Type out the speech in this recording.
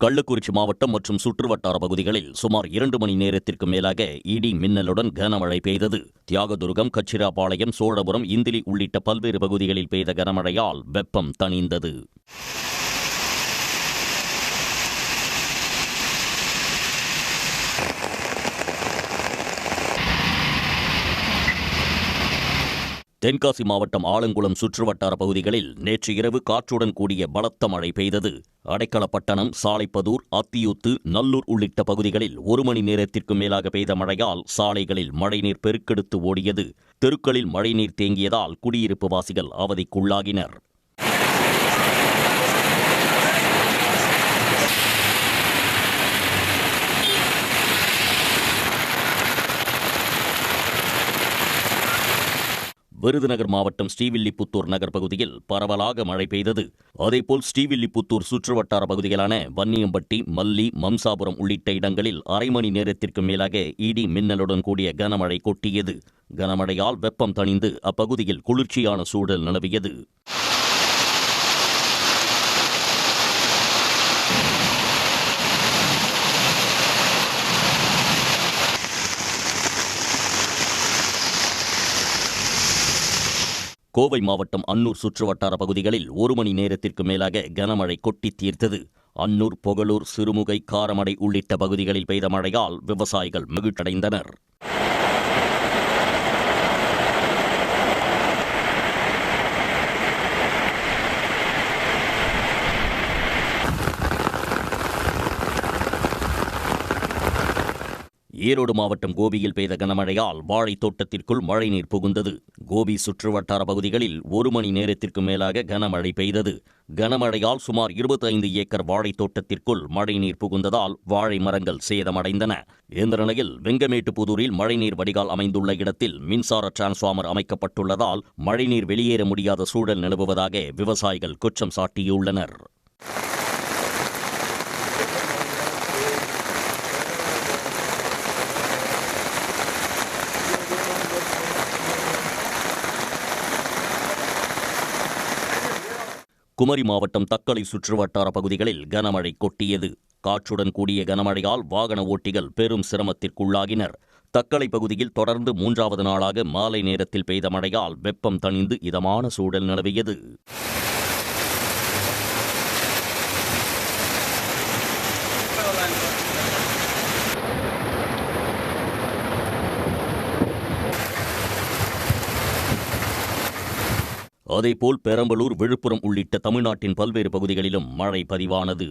கள்ளக்குறிச்சி மாவட்டம் மற்றும் சுற்றுவட்டார பகுதிகளில் சுமார் 2 மணி நேரத்திற்கு மேலாக இடி மின்னலுடன் கனமழை பெய்தது. தியாகதுர்கம், கச்சிராபாளையம், சோழபுரம், இந்திலி உள்ளிட்ட பல்வேறு பகுதிகளில் பெய்த கனமழையால் வெப்பம் தணிந்தது. தென்காசி மாவட்டம் ஆலங்குளம் சுற்றுவட்டார பகுதிகளில் நேற்று இரவு காற்றுடன் கூடிய பலத்த மழை பெய்தது. அடைக்கலப்பட்டணம், சாலைப்பதூர், அத்தியூத்து, நல்லூர் உள்ளிட்ட பகுதிகளில் 1 மணி நேரத்திற்கு மேலாக பெய்த மழையால் சாலைகளில் மழைநீர் பெருக்கெடுத்து ஓடியது. தெருக்களில் மழைநீர் தேங்கியதால் குடியிருப்பு வாசிகள் அவதிக்குள்ளாகினர். விருதுநகர் மாவட்டம் ஸ்ரீவில்லிபுத்தூர் நகர் பகுதியில் பரவலாக மழை பெய்தது. அதேபோல் ஸ்ரீவில்லிபுத்தூர் சுற்றுவட்டார பகுதிகளான வன்னியம்பட்டி, மல்லி, மம்சாபுரம் உள்ளிட்ட இடங்களில் 1/2 மணி நேரத்திற்கு மேலாக இடி மின்னலுடன் கூடிய கனமழை கொட்டியது. கனமழையால் வெப்பம் தணிந்து அப்பகுதியில் குளிர்ச்சியான சூழல் நிலவியது. கோவை மாவட்டம் அன்னூர் சுற்றுவட்டார பகுதிகளில் 1 மணி நேரத்திற்கு மேலாக கனமழை கொட்டி தீர்த்தது. அன்னூர், பொகலூர், சிறுமுகை, காரமடை உள்ளிட்ட பகுதிகளில் பெய்த மழையால் விவசாயிகள் மகிழ்ச்சியடைந்தனர். ஈரோடு மாவட்டம் கோபியில் பெய்த கனமழையால் வாழைத் தோட்டத்திற்குள் மழைநீர் புகுந்தது. கோபி சுற்றுவட்டார பகுதிகளில் 1 மணி நேரத்திற்கு மேலாக கனமழை பெய்தது. கனமழையால் சுமார் 25 ஏக்கர் வாழைத் தோட்டத்திற்குள் மழைநீர் புகுந்ததால் வாழை மரங்கள் சேதமடைந்தன. இந்த நிலையில் வெங்கமேட்டுப்புதூரில் மழைநீர் வடிகால் அமைந்துள்ள இடத்தில் மின்சார டிரான்ஸ்பார்மர் அமைக்கப்பட்டுள்ளதால் மழைநீர் வெளியேற முடியாத சூழல் நிலவுவதாக விவசாயிகள் குற்றம் சாட்டியுள்ளனர். குமரி மாவட்டம் தக்கலை சுற்றுவட்டார பகுதிகளில் கனமழை கொட்டியது. காற்றுடன் கூடிய கனமழையால் வாகன ஓட்டிகள் பெரும் சிரமத்திற்குள்ளாகினர். தக்கலை பகுதியில் தொடர்ந்து 3வது நாளாக மாலை நேரத்தில் பெய்த மழையால் வெப்பம் தணிந்து இதமான சூழல் நிலவியது. அதேபோல் பெரம்பலூர், விழுப்புரம் உள்ளிட்ட தமிழ்நாட்டின் பல்வேறு பகுதிகளிலும் மழை பதிவானது.